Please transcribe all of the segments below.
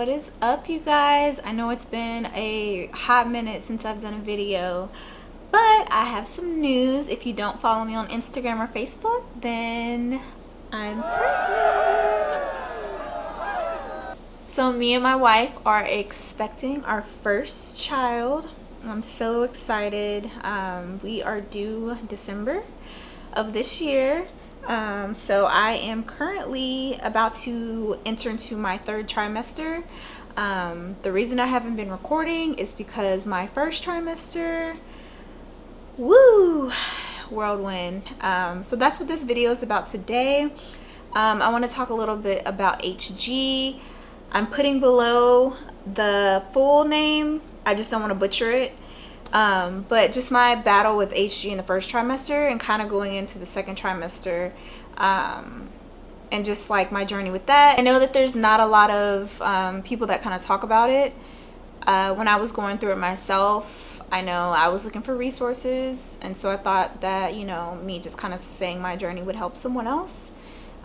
What is up, you guys? I know it's been a hot minute since I've done a video, but I have some news. If you don't follow me on Instagram or Facebook, then I'm pregnant. So me and my wife are expecting our first child. I'm so excited. We are due December of this year. So I am currently about to enter into my third trimester. The reason I haven't been recording is because my first trimester, woo, whirlwind. So that's what this video is about today. I want to talk a little bit about HG. I'm putting below the full name. I just don't want to butcher it. But just my battle with HG in the first trimester and kind of going into the second trimester, and just like my journey with that. I know that there's not a lot of people that kind of talk about it. When I was going through it myself, I know I was looking for resources, and so I thought that, you know, me just kind of saying my journey would help someone else.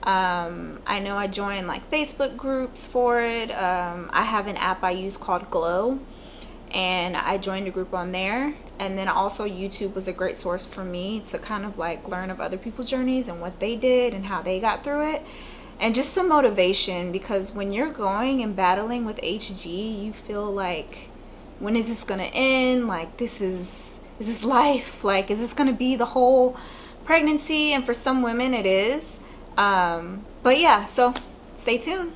I know I joined like Facebook groups for it. I have an app I use called Glow, and I joined a group on there. And then also YouTube was a great source for me to kind of like learn of other people's journeys and what they did and how they got through it, and just some motivation, because when you're going and battling with HG, you feel like, when is this gonna end? Like, is this life? Like, is this gonna be the whole pregnancy? And for some women it is. But yeah, so stay tuned.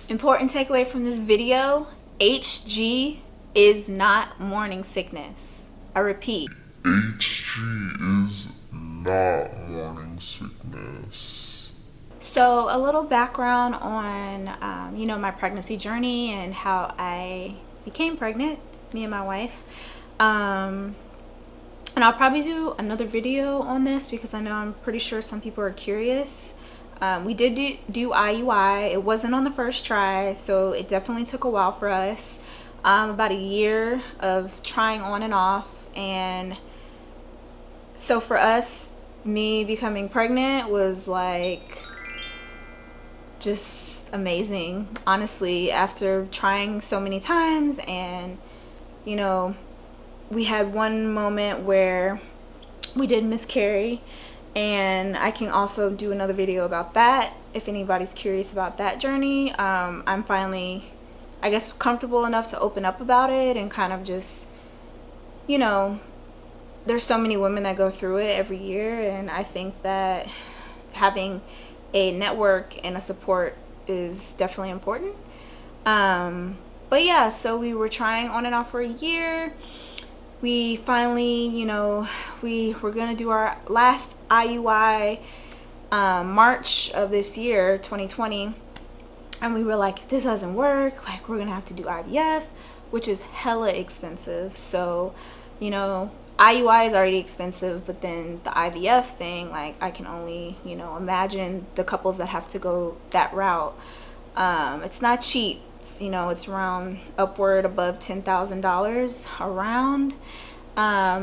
Important takeaway from this video: HG is not morning sickness. I repeat, HG is not morning sickness. So a little background on, you know, my pregnancy journey and how I became pregnant, me and my wife. And I'll probably do another video on this because I know I'm pretty sure some people are curious. We did do IUI. It wasn't on the first try, so it definitely took a while for us. About a year of trying on and off. And so for us, me becoming pregnant was like just amazing, honestly. After trying so many times, and you know, we had one moment where we did miscarry, and I can also do another video about that if anybody's curious about that journey. I'm finally, I guess, comfortable enough to open up about it and kind of just, you know, there's so many women that go through it every year, and I think that having a network and a support is definitely important. But yeah, so we were trying on and off for a year. We finally, you know, we were gonna do our last IUI March of this year, 2020. And we were like, if this doesn't work, like, we're gonna have to do IVF, which is hella expensive. So, you know, IUI is already expensive, but then the IVF thing, like, I can only, you know, imagine the couples that have to go that route. It's not cheap. It's, you know, it's around upward above $10,000 around.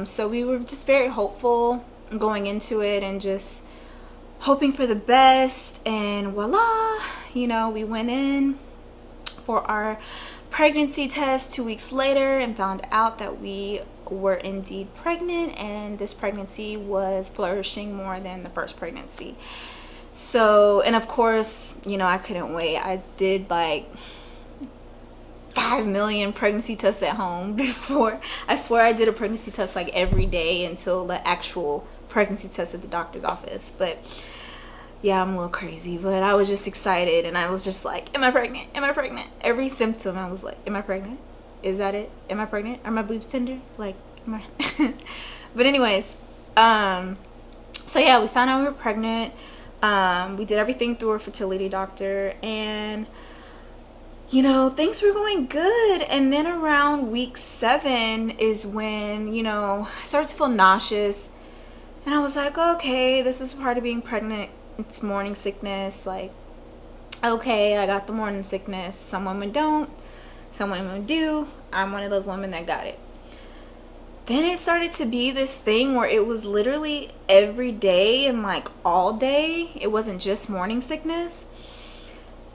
So we were just very hopeful going into it and just hoping for the best, and voila, you know, we went in for our pregnancy test 2 weeks later and found out that we were indeed pregnant, and this pregnancy was flourishing more than the first pregnancy. So, and of course, you know, I couldn't wait. I did like 5 million pregnancy tests at home before. I swear I did a pregnancy test like every day until the actual pregnancy test at the doctor's office. But yeah, I'm a little crazy, but I was just excited, and I was just like, am I pregnant? Am I pregnant? Every symptom I was like, am I pregnant? Is that it? Am I pregnant? Are my boobs tender? Like, am I? But anyways, so yeah, we found out we were pregnant. We did everything through our fertility doctor, and you know, things were going good. And then around week 7 is when, you know, I started to feel nauseous, and I was like, okay, this is part of being pregnant. It's morning sickness. Like, okay, I got the morning sickness. Some women don't, some women do. I'm one of those women that got it. Then it started to be this thing where it was literally every day and like all day. It wasn't just morning sickness.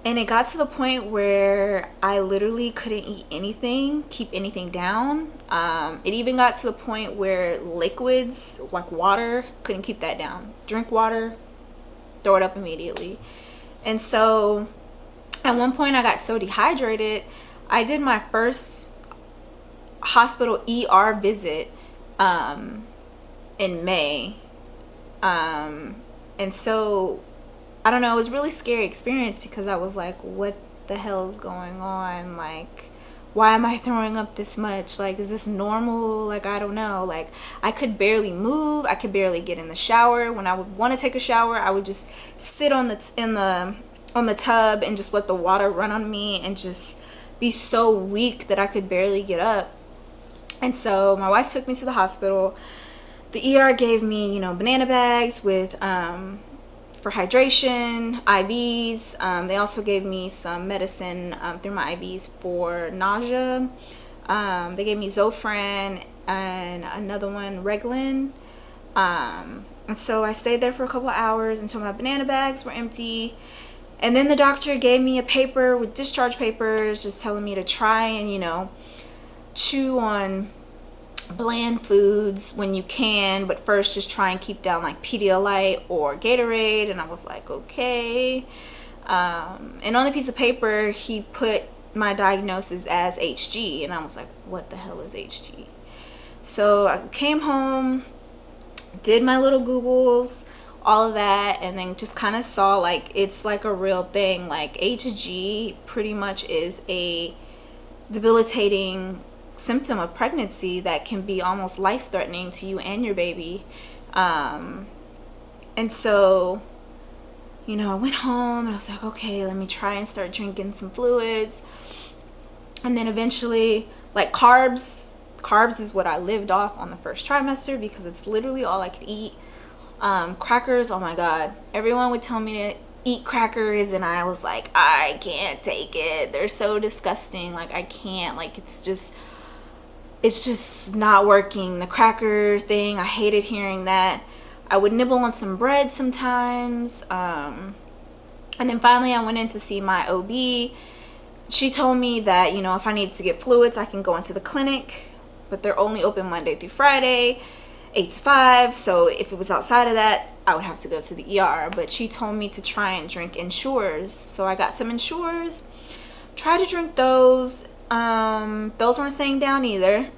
And it got to the point where I literally couldn't eat anything, keep anything down. It even got to the point where liquids like water, couldn't keep that down. Drink water, throw it up immediately. And so at one point I got so dehydrated, I did my first hospital ER visit in May. And so I don't know, it was a really scary experience because I was like, what the hell is going on? Like, why am I throwing up this much? Like, is this normal? Like, I don't know. Like, I could barely move. I could barely get in the shower. When I would want to take a shower, I would just sit on the tub and just let the water run on me and just be so weak that I could barely get up. And so my wife took me to the hospital. The ER gave me, you know, banana bags with for hydration, IVs. They also gave me some medicine through my IVs for nausea. They gave me Zofran and another one, Reglan. And so I stayed there for a couple of hours until my banana bags were empty. And then the doctor gave me a paper with discharge papers just telling me to try and, you know, chew on bland foods when you can, but first just try and keep down like Pedialyte or Gatorade. And I was like, okay. And on the piece of paper he put my diagnosis as HG, and I was like, what the hell is HG? So I came home, did my little Googles, all of that, and then just kind of saw like it's like a real thing. Like HG pretty much is a debilitating symptom of pregnancy that can be almost life-threatening to you and your baby. And so, you know, I went home and I was like, okay, let me try and start drinking some fluids. And then eventually, like carbs is what I lived off on the first trimester because it's literally all I could eat. Crackers, oh my god, everyone would tell me to eat crackers and I was like, I can't take it, they're so disgusting, like I can't, like it's just not working. The cracker thing, I hated hearing that. I would nibble on some bread sometimes. And then finally I went in to see my OB. She told me that, you know, if I needed to get fluids, I can go into the clinic, but they're only open Monday through Friday, 8 to 5. So if it was outside of that, I would have to go to the ER. But she told me to try and drink Ensures. So I got some Ensures, tried to drink those. Those weren't staying down either.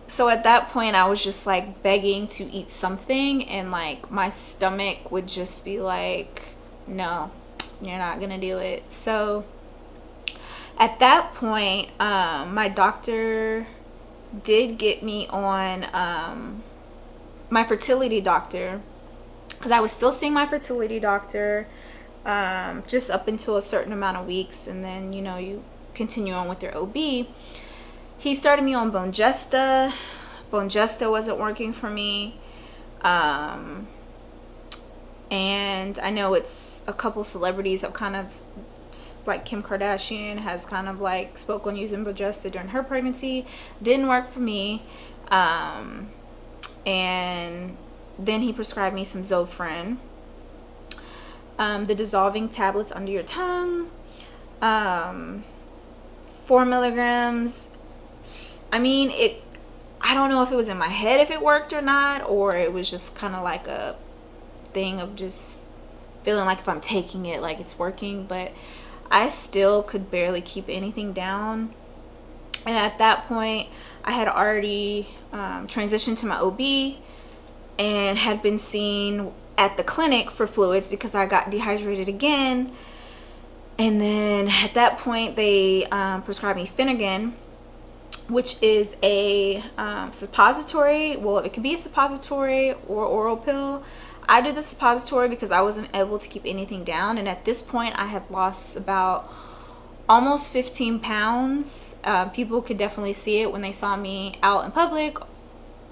So at that point I was just like begging to eat something, and like my stomach would just be like, no, you're not gonna do it. So at that point, my doctor did get me on my fertility doctor, because I was still seeing my fertility doctor just up until a certain amount of weeks, and then, you know, you continue on with your OB. He started me on Bongesta. Bongesta wasn't working for me. And I know it's a couple celebrities have kind of, like Kim Kardashian has kind of like spoke on using Bongesta during her pregnancy. Didn't work for me. And then he prescribed me some Zofran, the dissolving tablets under your tongue, 4 milligrams. I mean, I don't know if it was in my head if it worked or not, or it was just kind of like a thing of just feeling like if I'm taking it, like it's working, but I still could barely keep anything down. And at that point I had already transitioned to my OB and had been seen at the clinic for fluids because I got dehydrated again. And then at that point they prescribed me Finnegan, which is a suppository. Well, it could be a suppository or oral pill. I did the suppository because I wasn't able to keep anything down, and at this point I had lost about almost 15 pounds. People could definitely see it when they saw me out in public,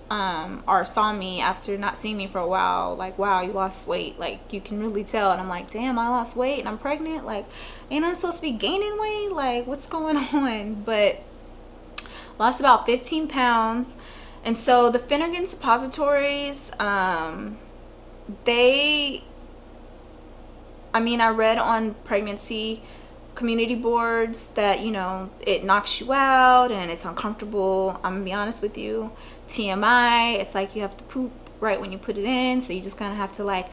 or saw me after not seeing me for a while, like, wow, you lost weight, like you can really tell. And I'm like, damn, I lost weight and I'm pregnant, like ain't I supposed to be gaining weight, like what's going on? But lost about 15 pounds. And so the Finnegan suppositories, they I mean, I read on pregnancy community boards that, you know, it knocks you out and it's uncomfortable. I'm gonna be honest with you, TMI, it's like you have to poop right when you put it in, so you just kind of have to like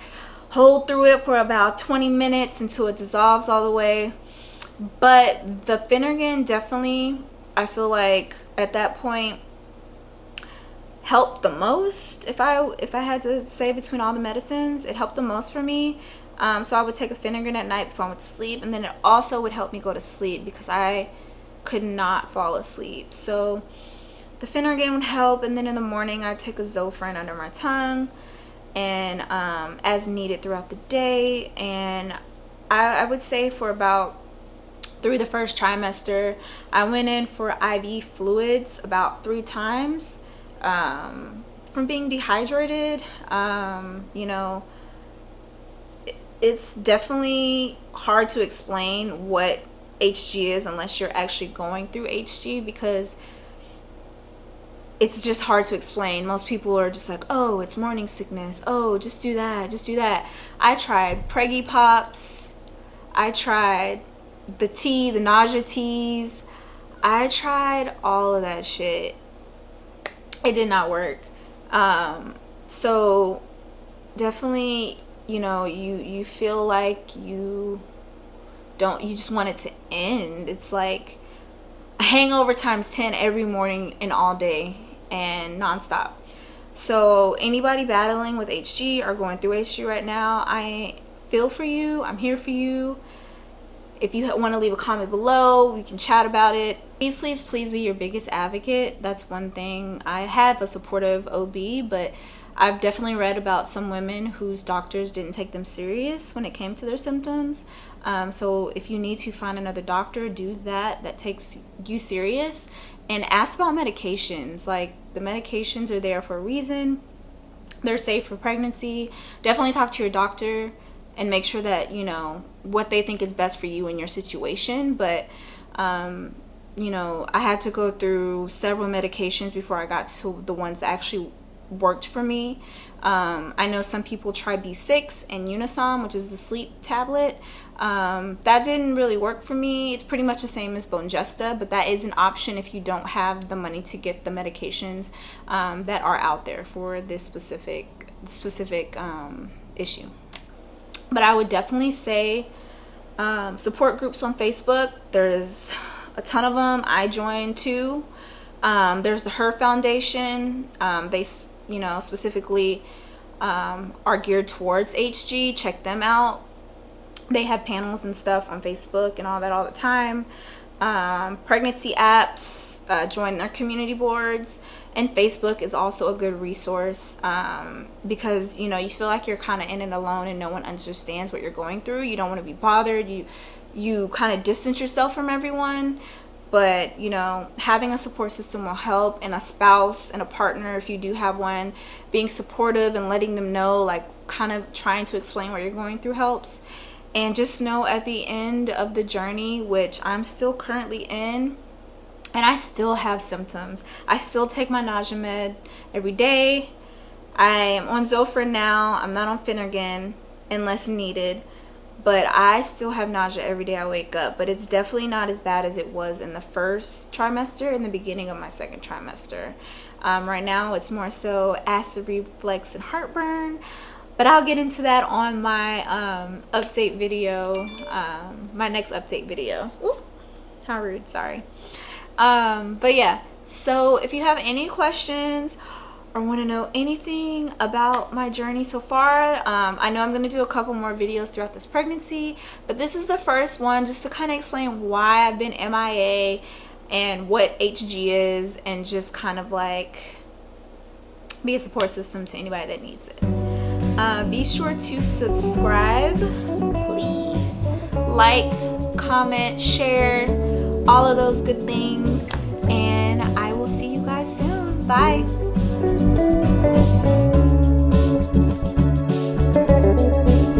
hold through it for about 20 minutes until it dissolves all the way. But the Finnegan definitely, I feel like at that point helped the most. If I had to say between all the medicines, it helped the most for me. So I would take a Finnegan at night before I went to sleep, and then it also would help me go to sleep because I could not fall asleep. So the Finnegan would help, and then in the morning I'd take a Zofran under my tongue, and as needed throughout the day. And I would say for about through the first trimester, I went in for IV fluids about 3 times from being dehydrated. You know, it's definitely hard to explain what HG is unless you're actually going through HG, because it's just hard to explain. Most people are just like, oh, it's morning sickness, oh, just do that, just do that. I tried Preggy Pops, I tried the tea, the nausea teas, I tried all of that shit. It did not work. So definitely, you know, you feel like you just want it to end. It's like a hangover times 10 every morning and all day and nonstop. So anybody battling with HG or going through HG right now, I feel for you. I'm here for you. If you want to leave a comment below, we can chat about it. Please, please, please be your biggest advocate. That's one thing. I have a supportive OB, but I've definitely read about some women whose doctors didn't take them serious when it came to their symptoms. So if you need to find another doctor, do that. That takes you serious. And ask about medications. Like, the medications are there for a reason. They're safe for pregnancy. Definitely talk to your doctor and make sure that, you know, what they think is best for you in your situation. But you know, I had to go through several medications before I got to the ones that actually worked for me. I know some people try B6 and Unisom, which is the sleep tablet. That didn't really work for me. It's pretty much the same as Bongesta, but that is an option if you don't have the money to get the medications that are out there for this specific issue. But I would definitely say support groups on Facebook. There's a ton of them. I joined 2. There's the Her Foundation. They, you know, specifically are geared towards HG. Check them out. They have panels and stuff on Facebook and all that all the time. Pregnancy apps, join their community boards, and Facebook is also a good resource because, you know, you feel like you're kind of in it alone and no one understands what you're going through. You don't want to be bothered. You kind of distance yourself from everyone. But, you know, having a support system will help, and a spouse and a partner, if you do have one, being supportive and letting them know, like, kind of trying to explain what you're going through helps. And just know at the end of the journey, which I'm still currently in, and I still have symptoms. I still take my nausea med every day. I am on Zofran now. I'm not on Finnegan unless needed. But I still have nausea every day I wake up. But it's definitely not as bad as it was in the first trimester, in the beginning of my second trimester. Right now, it's more so acid reflux and heartburn. But I'll get into that on my update video, my next update video. Ooh, how rude, sorry. But yeah, so if you have any questions or want to know anything about my journey so far, I know I'm going to do a couple more videos throughout this pregnancy, but this is the first one just to kind of explain why I've been MIA and what HG is, and just kind of like be a support system to anybody that needs it. Be sure to subscribe, please, like, comment, share, all of those good things, and I will see you guys soon. Bye.